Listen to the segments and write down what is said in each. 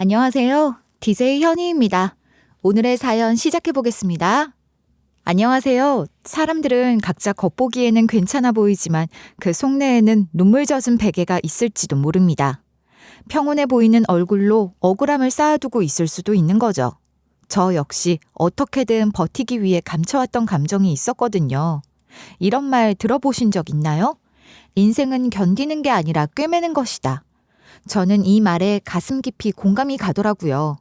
안녕하세요. DJ 현희입니다. 오늘의 사연 시작해 보겠습니다. 안녕하세요. 사람들은 각자 겉보기에는 괜찮아 보이지만 그 속내에는 눈물 젖은 베개가 있을지도 모릅니다. 평온해 보이는 얼굴로 억울함을 쌓아두고 있을 수도 있는 거죠. 저 역시 어떻게든 버티기 위해 감춰왔던 감정이 있었거든요. 이런 말 들어보신 적 있나요? 인생은 견디는 게 아니라 꿰매는 것이다. 저는 이 말에 가슴 깊이 공감이 가더라고요.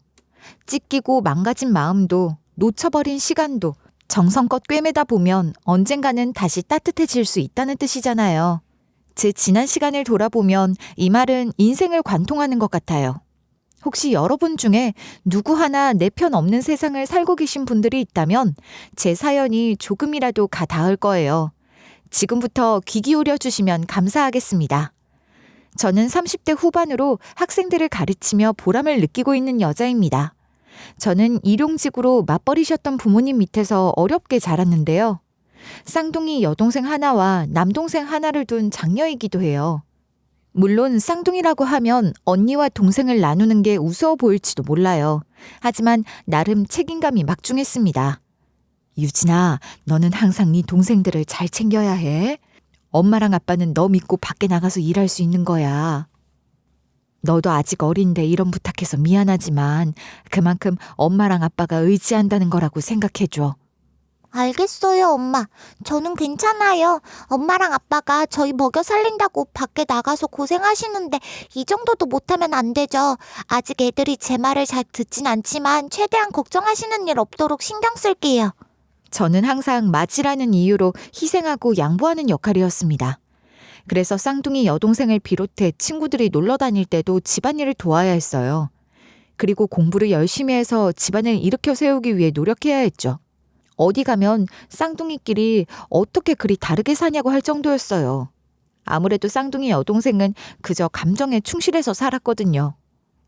찢기고 망가진 마음도 놓쳐버린 시간도 정성껏 꿰매다 보면 언젠가는 다시 따뜻해질 수 있다는 뜻이잖아요. 제 지난 시간을 돌아보면 이 말은 인생을 관통하는 것 같아요. 혹시 여러분 중에 누구 하나 내 편 없는 세상을 살고 계신 분들이 있다면 제 사연이 조금이라도 가 닿을 거예요. 지금부터 귀 기울여 주시면 감사하겠습니다. 저는 30대 후반으로 학생들을 가르치며 보람을 느끼고 있는 여자입니다. 저는 일용직으로 맞벌이셨던 부모님 밑에서 어렵게 자랐는데요. 쌍둥이 여동생 하나와 남동생 하나를 둔 장녀이기도 해요. 물론 쌍둥이라고 하면 언니와 동생을 나누는 게 우스워 보일지도 몰라요. 하지만 나름 책임감이 막중했습니다. 유진아, 너는 항상 네 동생들을 잘 챙겨야 해. 엄마랑 아빠는 너 믿고 밖에 나가서 일할 수 있는 거야. 너도 아직 어린데 이런 부탁해서 미안하지만 그만큼 엄마랑 아빠가 의지한다는 거라고 생각해줘. 알겠어요, 엄마. 저는 괜찮아요. 엄마랑 아빠가 저희 먹여 살린다고 밖에 나가서 고생하시는데 이 정도도 못하면 안 되죠. 아직 애들이 제 말을 잘 듣진 않지만 최대한 걱정하시는 일 없도록 신경 쓸게요. 저는 항상 맞이라는 이유로 희생하고 양보하는 역할이었습니다. 그래서 쌍둥이 여동생을 비롯해 친구들이 놀러 다닐 때도 집안일을 도와야 했어요. 그리고 공부를 열심히 해서 집안을 일으켜 세우기 위해 노력해야 했죠. 어디 가면 쌍둥이끼리 어떻게 그리 다르게 사냐고 할 정도였어요. 아무래도 쌍둥이 여동생은 그저 감정에 충실해서 살았거든요.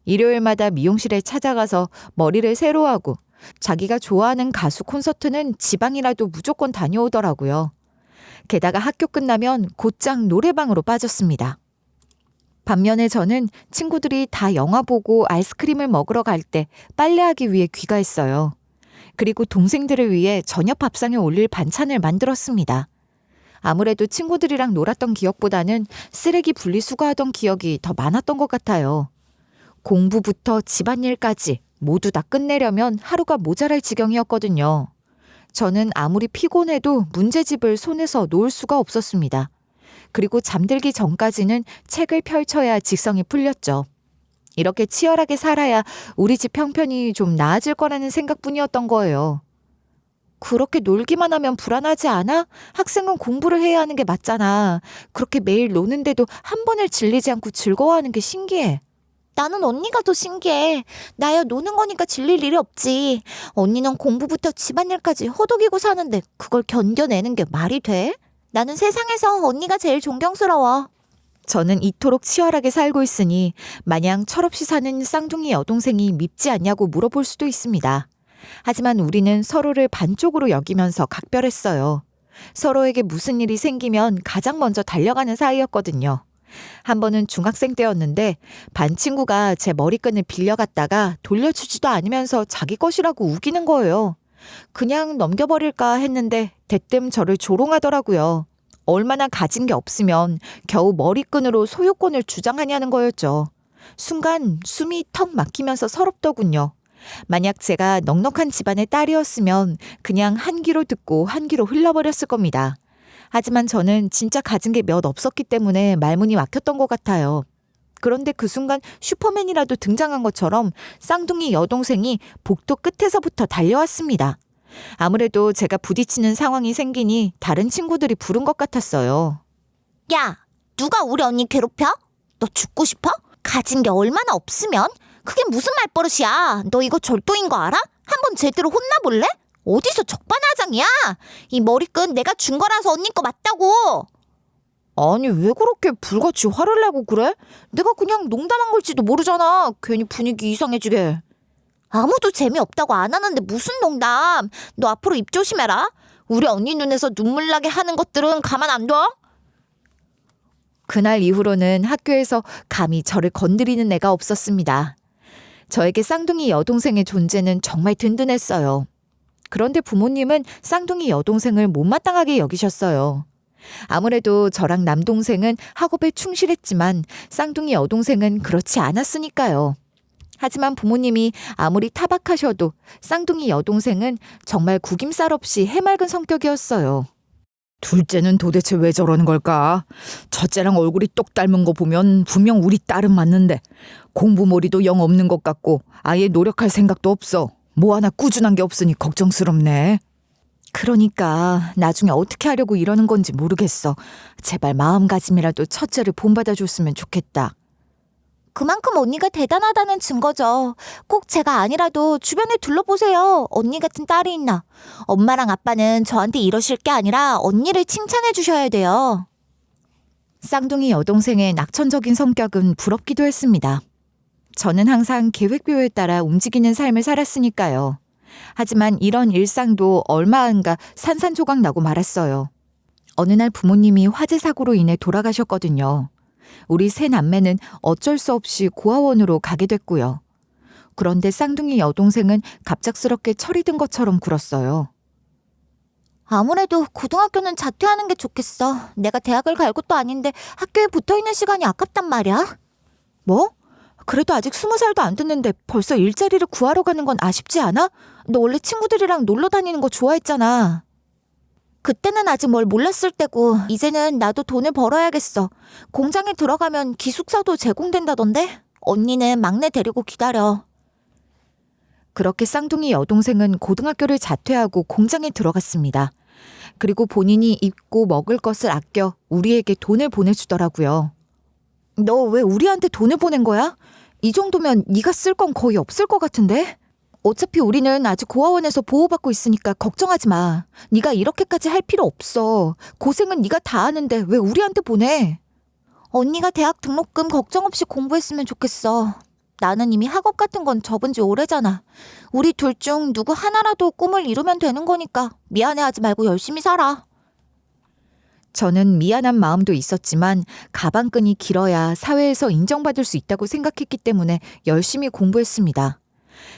일요일마다 미용실에 찾아가서 머리를 새로 하고 자기가 좋아하는 가수 콘서트는 지방이라도 무조건 다녀오더라고요. 게다가 학교 끝나면 곧장 노래방으로 빠졌습니다. 반면에 저는 친구들이 다 영화 보고 아이스크림을 먹으러 갈 때 빨래하기 위해 귀가했어요. 그리고 동생들을 위해 저녁 밥상에 올릴 반찬을 만들었습니다. 아무래도 친구들이랑 놀았던 기억보다는 쓰레기 분리수거하던 기억이 더 많았던 것 같아요. 공부부터 집안일까지 모두 다 끝내려면 하루가 모자랄 지경이었거든요. 저는 아무리 피곤해도 문제집을 손에서 놓을 수가 없었습니다. 그리고 잠들기 전까지는 책을 펼쳐야 직성이 풀렸죠. 이렇게 치열하게 살아야 우리 집 형편이 좀 나아질 거라는 생각뿐이었던 거예요. 그렇게 놀기만 하면 불안하지 않아? 학생은 공부를 해야 하는 게 맞잖아. 그렇게 매일 노는데도 한 번을 질리지 않고 즐거워하는 게 신기해. 나는 언니가 더 신기해. 나야 노는 거니까 질릴 일이 없지. 언니는 공부부터 집안일까지 허덕이고 사는데 그걸 견뎌내는 게 말이 돼? 나는 세상에서 언니가 제일 존경스러워. 저는 이토록 치열하게 살고 있으니 마냥 철없이 사는 쌍둥이 여동생이 밉지 않냐고 물어볼 수도 있습니다. 하지만 우리는 서로를 반쪽으로 여기면서 각별했어요. 서로에게 무슨 일이 생기면 가장 먼저 달려가는 사이였거든요. 한 번은 중학생 때였는데 반 친구가 제 머리끈을 빌려갔다가 돌려주지도 않으면서 자기 것이라고 우기는 거예요. 그냥 넘겨버릴까 했는데 대뜸 저를 조롱하더라고요. 얼마나 가진 게 없으면 겨우 머리끈으로 소유권을 주장하냐는 거였죠. 순간 숨이 턱 막히면서 서럽더군요. 만약 제가 넉넉한 집안의 딸이었으면 그냥 한 귀로 듣고 한 귀로 흘러버렸을 겁니다. 하지만 저는 진짜 가진 게 몇 없었기 때문에 말문이 막혔던 것 같아요. 그런데 그 순간 슈퍼맨이라도 등장한 것처럼 쌍둥이 여동생이 복도 끝에서부터 달려왔습니다. 아무래도 제가 부딪히는 상황이 생기니 다른 친구들이 부른 것 같았어요. 야, 누가 우리 언니 괴롭혀? 너 죽고 싶어? 가진 게 얼마나 없으면? 그게 무슨 말버릇이야. 너 이거 절도인 거 알아? 한번 제대로 혼나볼래? 어디서 적반하장이야? 이 머리끈 내가 준 거라서 언니 거 맞다고. 아니 왜 그렇게 불같이 화를 내고 그래? 내가 그냥 농담한 걸지도 모르잖아. 괜히 분위기 이상해지게. 아무도 재미없다고 안 하는데 무슨 농담. 너 앞으로 입 조심해라. 우리 언니 눈에서 눈물 나게 하는 것들은 가만 안 둬. 그날 이후로는 학교에서 감히 저를 건드리는 애가 없었습니다. 저에게 쌍둥이 여동생의 존재는 정말 든든했어요. 그런데 부모님은 쌍둥이 여동생을 못마땅하게 여기셨어요. 아무래도 저랑 남동생은 학업에 충실했지만 쌍둥이 여동생은 그렇지 않았으니까요. 하지만 부모님이 아무리 타박하셔도 쌍둥이 여동생은 정말 구김살 없이 해맑은 성격이었어요. 둘째는 도대체 왜 저러는 걸까? 첫째랑 얼굴이 똑 닮은 거 보면 분명 우리 딸은 맞는데 공부머리도 영 없는 것 같고 아예 노력할 생각도 없어. 뭐 하나 꾸준한 게 없으니 걱정스럽네. 그러니까 나중에 어떻게 하려고 이러는 건지 모르겠어. 제발 마음가짐이라도 첫째를 본받아줬으면 좋겠다. 그만큼 언니가 대단하다는 증거죠. 꼭 제가 아니라도 주변에 둘러보세요. 언니 같은 딸이 있나. 엄마랑 아빠는 저한테 이러실 게 아니라 언니를 칭찬해 주셔야 돼요. 쌍둥이 여동생의 낙천적인 성격은 부럽기도 했습니다. 저는 항상 계획표에 따라 움직이는 삶을 살았으니까요. 하지만 이런 일상도 얼마 안가 산산조각 나고 말았어요. 어느 날 부모님이 화재 사고로 인해 돌아가셨거든요. 우리 세 남매는 어쩔 수 없이 고아원으로 가게 됐고요. 그런데 쌍둥이 여동생은 갑작스럽게 철이 든 것처럼 굴었어요. 아무래도 고등학교는 자퇴하는 게 좋겠어. 내가 대학을 갈 것도 아닌데 학교에 붙어있는 시간이 아깝단 말이야. 뭐? 그래도 아직 20살도 안 됐는데 벌써 일자리를 구하러 가는 건 아쉽지 않아? 너 원래 친구들이랑 놀러 다니는 거 좋아했잖아. 그때는 아직 뭘 몰랐을 때고 이제는 나도 돈을 벌어야겠어. 공장에 들어가면 기숙사도 제공된다던데? 언니는 막내 데리고 기다려. 그렇게 쌍둥이 여동생은 고등학교를 자퇴하고 공장에 들어갔습니다. 그리고 본인이 입고 먹을 것을 아껴 우리에게 돈을 보내주더라고요. 너 왜 우리한테 돈을 보낸 거야? 이 정도면 네가 쓸 건 거의 없을 것 같은데? 어차피 우리는 아직 고아원에서 보호받고 있으니까 걱정하지 마. 네가 이렇게까지 할 필요 없어. 고생은 네가 다 하는데 왜 우리한테 보내? 언니가 대학 등록금 걱정 없이 공부했으면 좋겠어. 나는 이미 학업 같은 건 접은 지 오래잖아. 우리 둘 중 누구 하나라도 꿈을 이루면 되는 거니까 미안해하지 말고 열심히 살아. 저는 미안한 마음도 있었지만 가방끈이 길어야 사회에서 인정받을 수 있다고 생각했기 때문에 열심히 공부했습니다.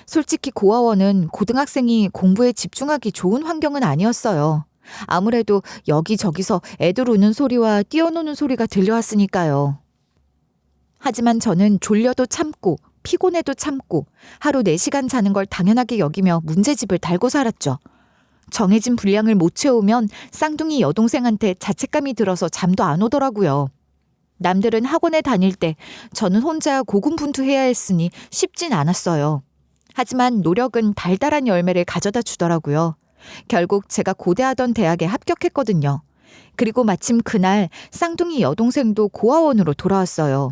솔직히 고아원은 고등학생이 공부에 집중하기 좋은 환경은 아니었어요. 아무래도 여기저기서 애들 우는 소리와 뛰어노는 소리가 들려왔으니까요. 하지만 저는 졸려도 참고 피곤해도 참고 하루 4시간 자는 걸 당연하게 여기며 문제집을 달고 살았죠. 정해진 분량을 못 채우면 쌍둥이 여동생한테 자책감이 들어서 잠도 안 오더라고요. 남들은 학원에 다닐 때 저는 혼자 고군분투해야 했으니 쉽진 않았어요. 하지만 노력은 달달한 열매를 가져다 주더라고요. 결국 제가 고대하던 대학에 합격했거든요. 그리고 마침 그날 쌍둥이 여동생도 고아원으로 돌아왔어요.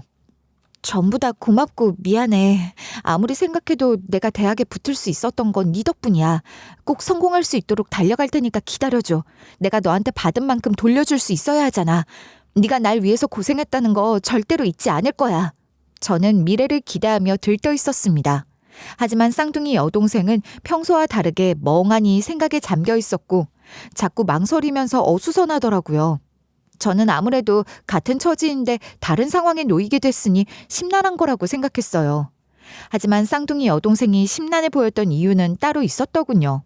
전부 다 고맙고 미안해. 아무리 생각해도 내가 대학에 붙을 수 있었던 건 네 덕분이야. 꼭 성공할 수 있도록 달려갈 테니까 기다려줘. 내가 너한테 받은 만큼 돌려줄 수 있어야 하잖아. 네가 날 위해서 고생했다는 거 절대로 잊지 않을 거야. 저는 미래를 기대하며 들떠 있었습니다. 하지만 쌍둥이 여동생은 평소와 다르게 멍하니 생각에 잠겨 있었고 자꾸 망설이면서 어수선하더라고요. 저는 아무래도 같은 처지인데 다른 상황에 놓이게 됐으니 심란한 거라고 생각했어요. 하지만 쌍둥이 여동생이 심란해 보였던 이유는 따로 있었더군요.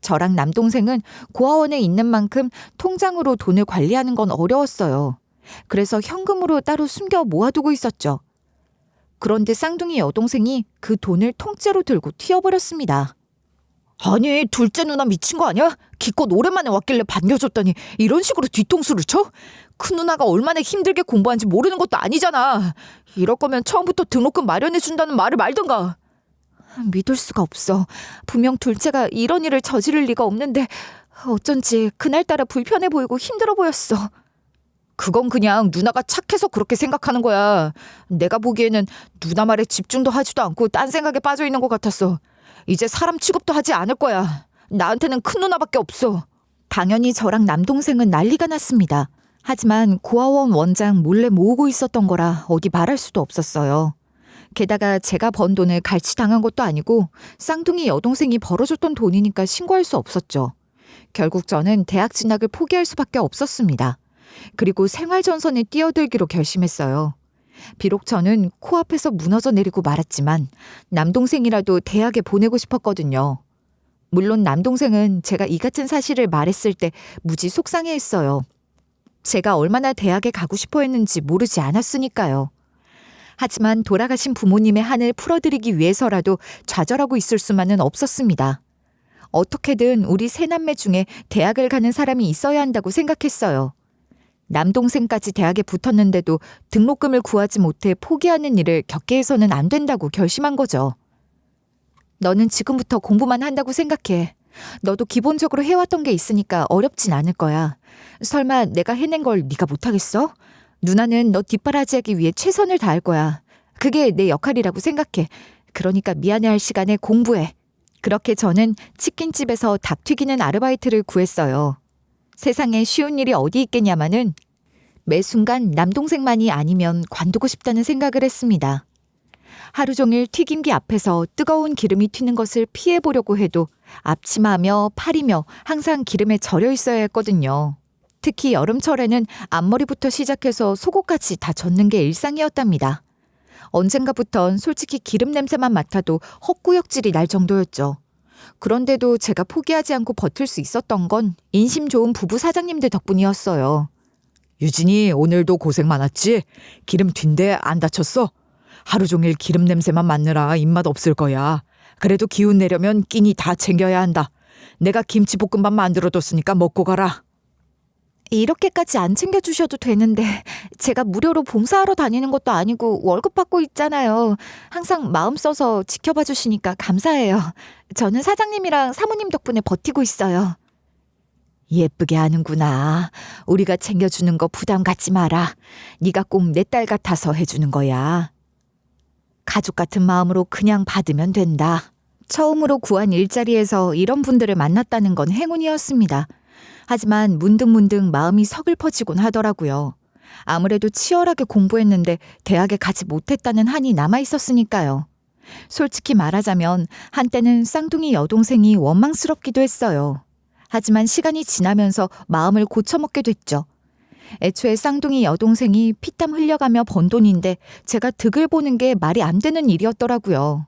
저랑 남동생은 고아원에 있는 만큼 통장으로 돈을 관리하는 건 어려웠어요. 그래서 현금으로 따로 숨겨 모아두고 있었죠. 그런데 쌍둥이 여동생이 그 돈을 통째로 들고 튀어버렸습니다. 아니, 둘째 누나 미친 거 아니야? 기껏 오랜만에 왔길래 반겨줬더니 이런 식으로 뒤통수를 쳐? 큰 누나가 얼마나 힘들게 공부한지 모르는 것도 아니잖아. 이럴 거면 처음부터 등록금 마련해준다는 말을 말던가. 믿을 수가 없어. 분명 둘째가 이런 일을 저지를 리가 없는데 어쩐지 그날따라 불편해 보이고 힘들어 보였어. 그건 그냥 누나가 착해서 그렇게 생각하는 거야. 내가 보기에는 누나 말에 집중도 하지도 않고 딴 생각에 빠져 있는 것 같았어. 이제 사람 취급도 하지 않을 거야. 나한테는 큰 누나밖에 없어. 당연히 저랑 남동생은 난리가 났습니다. 하지만 고아원 원장 몰래 모으고 있었던 거라 어디 말할 수도 없었어요. 게다가 제가 번 돈을 갈취당한 것도 아니고 쌍둥이 여동생이 벌어줬던 돈이니까 신고할 수 없었죠. 결국 저는 대학 진학을 포기할 수밖에 없었습니다. 그리고 생활전선에 뛰어들기로 결심했어요. 비록 저는 코앞에서 무너져 내리고 말았지만 남동생이라도 대학에 보내고 싶었거든요. 물론 남동생은 제가 이 같은 사실을 말했을 때 무지 속상해했어요. 제가 얼마나 대학에 가고 싶어 했는지 모르지 않았으니까요. 하지만 돌아가신 부모님의 한을 풀어드리기 위해서라도 좌절하고 있을 수만은 없었습니다. 어떻게든 우리 세 남매 중에 대학을 가는 사람이 있어야 한다고 생각했어요. 남동생까지 대학에 붙었는데도 등록금을 구하지 못해 포기하는 일을 겪게 해서는 안 된다고 결심한 거죠. 너는 지금부터 공부만 한다고 생각해. 너도 기본적으로 해왔던 게 있으니까 어렵진 않을 거야. 설마 내가 해낸 걸 네가 못하겠어? 누나는 너 뒷바라지하기 위해 최선을 다할 거야. 그게 내 역할이라고 생각해. 그러니까 미안해할 시간에 공부해. 그렇게 저는 치킨집에서 닭 튀기는 아르바이트를 구했어요. 세상에 쉬운 일이 어디 있겠냐마는 매 순간 남동생만이 아니면 관두고 싶다는 생각을 했습니다. 하루 종일 튀김기 앞에서 뜨거운 기름이 튀는 것을 피해보려고 해도 앞치마며 팔이며 항상 기름에 절여 있어야 했거든요. 특히 여름철에는 앞머리부터 시작해서 속옷까지 다 젖는 게 일상이었답니다. 언젠가부턴 솔직히 기름 냄새만 맡아도 헛구역질이 날 정도였죠. 그런데도 제가 포기하지 않고 버틸 수 있었던 건 인심 좋은 부부 사장님들 덕분이었어요. 유진이 오늘도 고생 많았지? 기름 튄데 안 다쳤어? 하루 종일 기름 냄새만 맡느라 입맛 없을 거야. 그래도 기운 내려면 끼니 다 챙겨야 한다. 내가 김치볶음밥 만들어뒀으니까 먹고 가라. 이렇게까지 안 챙겨주셔도 되는데 제가 무료로 봉사하러 다니는 것도 아니고 월급 받고 있잖아요. 항상 마음 써서 지켜봐 주시니까 감사해요. 저는 사장님이랑 사모님 덕분에 버티고 있어요. 예쁘게 하는구나. 우리가 챙겨주는 거 부담 갖지 마라. 네가 꼭 내 딸 같아서 해주는 거야. 가족 같은 마음으로 그냥 받으면 된다. 처음으로 구한 일자리에서 이런 분들을 만났다는 건 행운이었습니다. 하지만 문득문득 마음이 서글퍼지곤 하더라고요. 아무래도 치열하게 공부했는데 대학에 가지 못했다는 한이 남아있었으니까요. 솔직히 말하자면 한때는 쌍둥이 여동생이 원망스럽기도 했어요. 하지만 시간이 지나면서 마음을 고쳐먹게 됐죠. 애초에 쌍둥이 여동생이 피땀 흘려가며 번 돈인데 제가 득을 보는 게 말이 안 되는 일이었더라고요.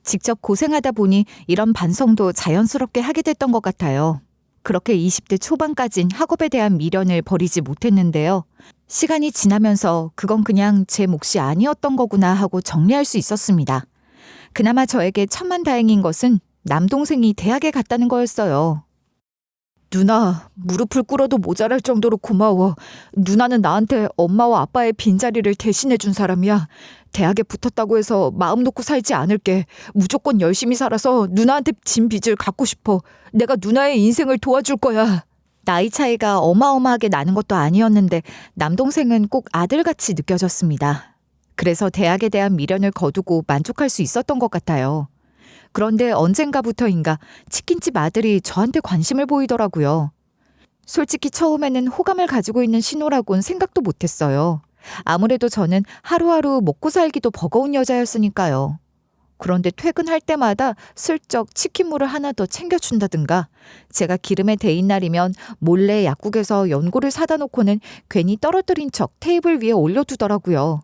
직접 고생하다 보니 이런 반성도 자연스럽게 하게 됐던 것 같아요. 그렇게 20대 초반까진 학업에 대한 미련을 버리지 못했는데요. 시간이 지나면서 그건 그냥 제 몫이 아니었던 거구나 하고 정리할 수 있었습니다. 그나마 저에게 천만다행인 것은 남동생이 대학에 갔다는 거였어요. 누나, 무릎을 꿇어도 모자랄 정도로 고마워. 누나는 나한테 엄마와 아빠의 빈자리를 대신해 준 사람이야. 대학에 붙었다고 해서 마음 놓고 살지 않을게. 무조건 열심히 살아서 누나한테 진 빚을 갚고 싶어. 내가 누나의 인생을 도와줄 거야. 나이 차이가 어마어마하게 나는 것도 아니었는데 남동생은 꼭 아들같이 느껴졌습니다. 그래서 대학에 대한 미련을 거두고 만족할 수 있었던 것 같아요. 그런데 언젠가부터인가 치킨집 아들이 저한테 관심을 보이더라고요. 솔직히 처음에는 호감을 가지고 있는 신호라곤 생각도 못했어요. 아무래도 저는 하루하루 먹고 살기도 버거운 여자였으니까요. 그런데 퇴근할 때마다 슬쩍 치킨물을 하나 더 챙겨준다든가 제가 기름에 데인 날이면 몰래 약국에서 연고를 사다 놓고는 괜히 떨어뜨린 척 테이블 위에 올려두더라고요.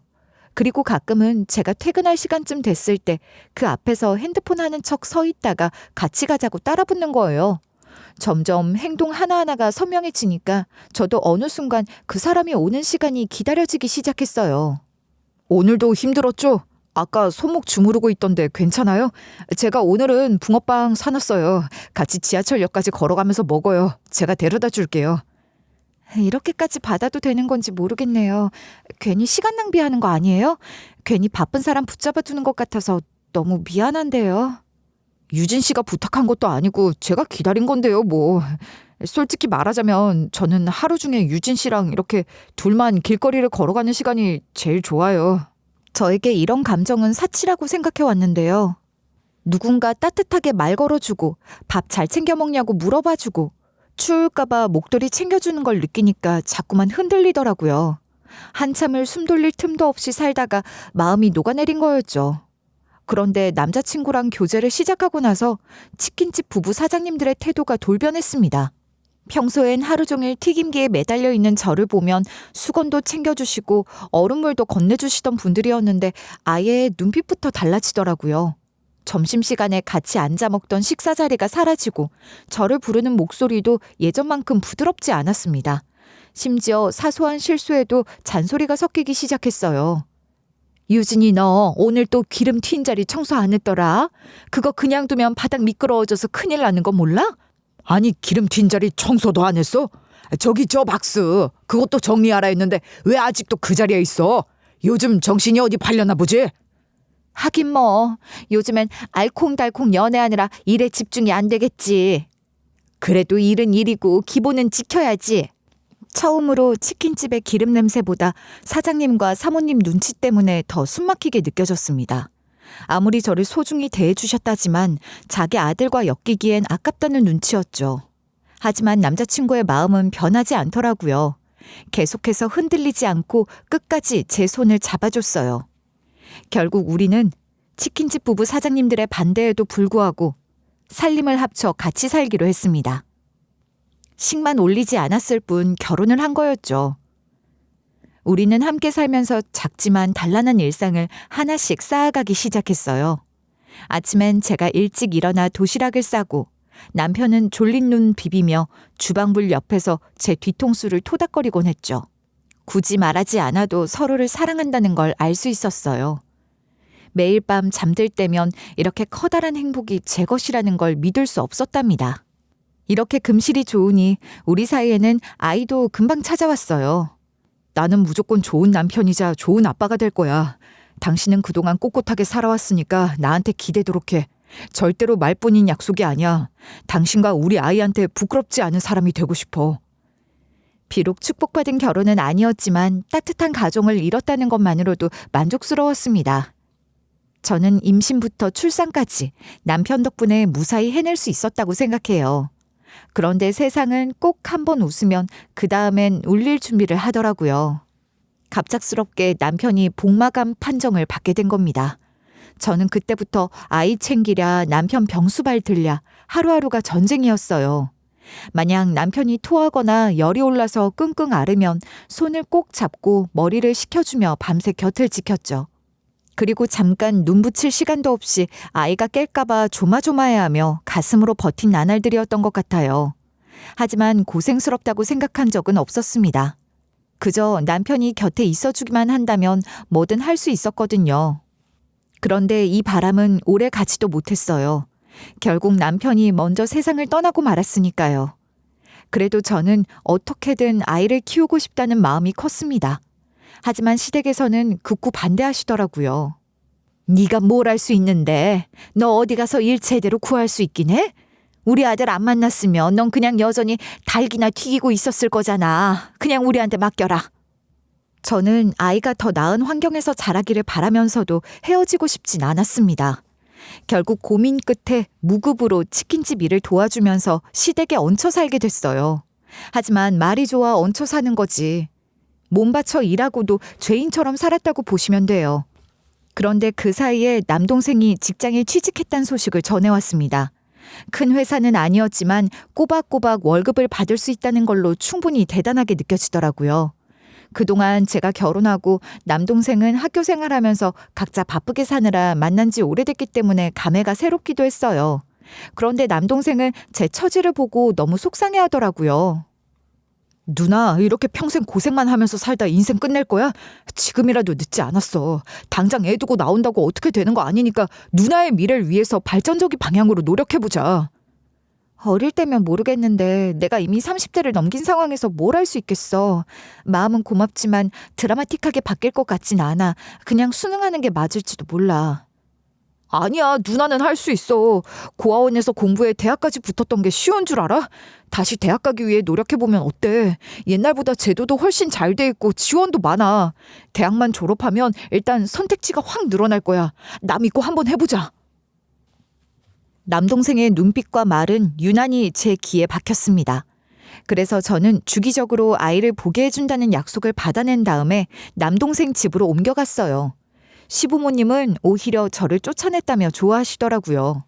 그리고 가끔은 제가 퇴근할 시간쯤 됐을 때 그 앞에서 핸드폰 하는 척 서 있다가 같이 가자고 따라붙는 거예요. 점점 행동 하나하나가 선명해지니까 저도 어느 순간 그 사람이 오는 시간이 기다려지기 시작했어요. 오늘도 힘들었죠? 아까 손목 주무르고 있던데 괜찮아요? 제가 오늘은 붕어빵 사놨어요. 같이 지하철역까지 걸어가면서 먹어요. 제가 데려다 줄게요. 이렇게까지 받아도 되는 건지 모르겠네요. 괜히 시간 낭비하는 거 아니에요? 괜히 바쁜 사람 붙잡아 두는 것 같아서 너무 미안한데요. 유진 씨가 부탁한 것도 아니고 제가 기다린 건데요, 뭐. 솔직히 말하자면 저는 하루 중에 유진 씨랑 이렇게 둘만 길거리를 걸어가는 시간이 제일 좋아요. 저에게 이런 감정은 사치라고 생각해 왔는데요. 누군가 따뜻하게 말 걸어주고 밥 잘 챙겨 먹냐고 물어봐주고 추울까봐 목도리 챙겨주는 걸 느끼니까 자꾸만 흔들리더라고요. 한참을 숨 돌릴 틈도 없이 살다가 마음이 녹아내린 거였죠. 그런데 남자친구랑 교제를 시작하고 나서 치킨집 부부 사장님들의 태도가 돌변했습니다. 평소엔 하루 종일 튀김기에 매달려 있는 저를 보면 수건도 챙겨주시고 얼음물도 건네주시던 분들이었는데 아예 눈빛부터 달라지더라고요. 점심시간에 같이 앉아 먹던 식사 자리가 사라지고 저를 부르는 목소리도 예전만큼 부드럽지 않았습니다. 심지어 사소한 실수에도 잔소리가 섞이기 시작했어요. 유진이 너 오늘 또 기름 튄 자리 청소 안 했더라? 그거 그냥 두면 바닥 미끄러워져서 큰일 나는 거 몰라? 아니 기름 튄 자리 청소도 안 했어? 저기 저 박스 그것도 정리하라 했는데 왜 아직도 그 자리에 있어? 요즘 정신이 어디 팔렸나 보지? 하긴 뭐 요즘엔 알콩달콩 연애하느라 일에 집중이 안 되겠지. 그래도 일은 일이고 기본은 지켜야지. 처음으로 치킨집의 기름 냄새보다 사장님과 사모님 눈치 때문에 더 숨막히게 느껴졌습니다. 아무리 저를 소중히 대해주셨다지만 자기 아들과 엮이기엔 아깝다는 눈치였죠. 하지만 남자친구의 마음은 변하지 않더라고요. 계속해서 흔들리지 않고 끝까지 제 손을 잡아줬어요. 결국 우리는 치킨집 부부 사장님들의 반대에도 불구하고 살림을 합쳐 같이 살기로 했습니다. 식만 올리지 않았을 뿐 결혼을 한 거였죠. 우리는 함께 살면서 작지만 단란한 일상을 하나씩 쌓아가기 시작했어요. 아침엔 제가 일찍 일어나 도시락을 싸고 남편은 졸린 눈 비비며 주방불 옆에서 제 뒤통수를 토닥거리곤 했죠. 굳이 말하지 않아도 서로를 사랑한다는 걸 알 수 있었어요. 매일 밤 잠들 때면 이렇게 커다란 행복이 제 것이라는 걸 믿을 수 없었답니다. 이렇게 금실이 좋으니 우리 사이에는 아이도 금방 찾아왔어요. 나는 무조건 좋은 남편이자 좋은 아빠가 될 거야. 당신은 그동안 꼿꼿하게 살아왔으니까 나한테 기대도록 해. 절대로 말뿐인 약속이 아니야. 당신과 우리 아이한테 부끄럽지 않은 사람이 되고 싶어. 비록 축복받은 결혼은 아니었지만 따뜻한 가정을 이뤘다는 것만으로도 만족스러웠습니다. 저는 임신부터 출산까지 남편 덕분에 무사히 해낼 수 있었다고 생각해요. 그런데 세상은 꼭 한 번 웃으면 그 다음엔 울릴 준비를 하더라고요. 갑작스럽게 남편이 복마감 판정을 받게 된 겁니다. 저는 그때부터 아이 챙기랴 남편 병수발 들랴 하루하루가 전쟁이었어요. 만약 남편이 토하거나 열이 올라서 끙끙 앓으면 손을 꼭 잡고 머리를 식혀주며 밤새 곁을 지켰죠. 그리고 잠깐 눈 붙일 시간도 없이 아이가 깰까봐 조마조마해하며 가슴으로 버틴 나날들이었던 것 같아요. 하지만 고생스럽다고 생각한 적은 없었습니다. 그저 남편이 곁에 있어주기만 한다면 뭐든 할 수 있었거든요. 그런데 이 바람은 오래 가지도 못했어요. 결국 남편이 먼저 세상을 떠나고 말았으니까요. 그래도 저는 어떻게든 아이를 키우고 싶다는 마음이 컸습니다. 하지만 시댁에서는 극구 반대하시더라고요. 네가 뭘 할 수 있는데 너 어디 가서 일 제대로 구할 수 있긴 해? 우리 아들 안 만났으면 넌 그냥 여전히 닭이나 튀기고 있었을 거잖아. 그냥 우리한테 맡겨라. 저는 아이가 더 나은 환경에서 자라기를 바라면서도 헤어지고 싶진 않았습니다. 결국 고민 끝에 무급으로 치킨집 일을 도와주면서 시댁에 얹혀 살게 됐어요. 하지만 말이 좋아 얹혀 사는 거지. 몸 바쳐 일하고도 죄인처럼 살았다고 보시면 돼요. 그런데 그 사이에 남동생이 직장에 취직했다는 소식을 전해왔습니다. 큰 회사는 아니었지만 꼬박꼬박 월급을 받을 수 있다는 걸로 충분히 대단하게 느껴지더라고요. 그동안 제가 결혼하고 남동생은 학교 생활하면서 각자 바쁘게 사느라 만난 지 오래됐기 때문에 감회가 새롭기도 했어요. 그런데 남동생은 제 처지를 보고 너무 속상해하더라고요. 누나 이렇게 평생 고생만 하면서 살다 인생 끝낼 거야? 지금이라도 늦지 않았어. 당장 애 두고 나온다고 어떻게 되는 거 아니니까 누나의 미래를 위해서 발전적인 방향으로 노력해보자. 어릴 때면 모르겠는데 내가 이미 30대를 넘긴 상황에서 뭘 할 수 있겠어. 마음은 고맙지만 드라마틱하게 바뀔 것 같진 않아. 그냥 순응하는 게 맞을지도 몰라. 아니야, 누나는 할 수 있어. 고아원에서 공부해 대학까지 붙었던 게 쉬운 줄 알아? 다시 대학 가기 위해 노력해보면 어때? 옛날보다 제도도 훨씬 잘 돼 있고 지원도 많아. 대학만 졸업하면 일단 선택지가 확 늘어날 거야. 나 믿고 한번 해보자. 남동생의 눈빛과 말은 유난히 제 귀에 박혔습니다. 그래서 저는 주기적으로 아이를 보게 해준다는 약속을 받아낸 다음에 남동생 집으로 옮겨갔어요. 시부모님은 오히려 저를 쫓아냈다며 좋아하시더라고요.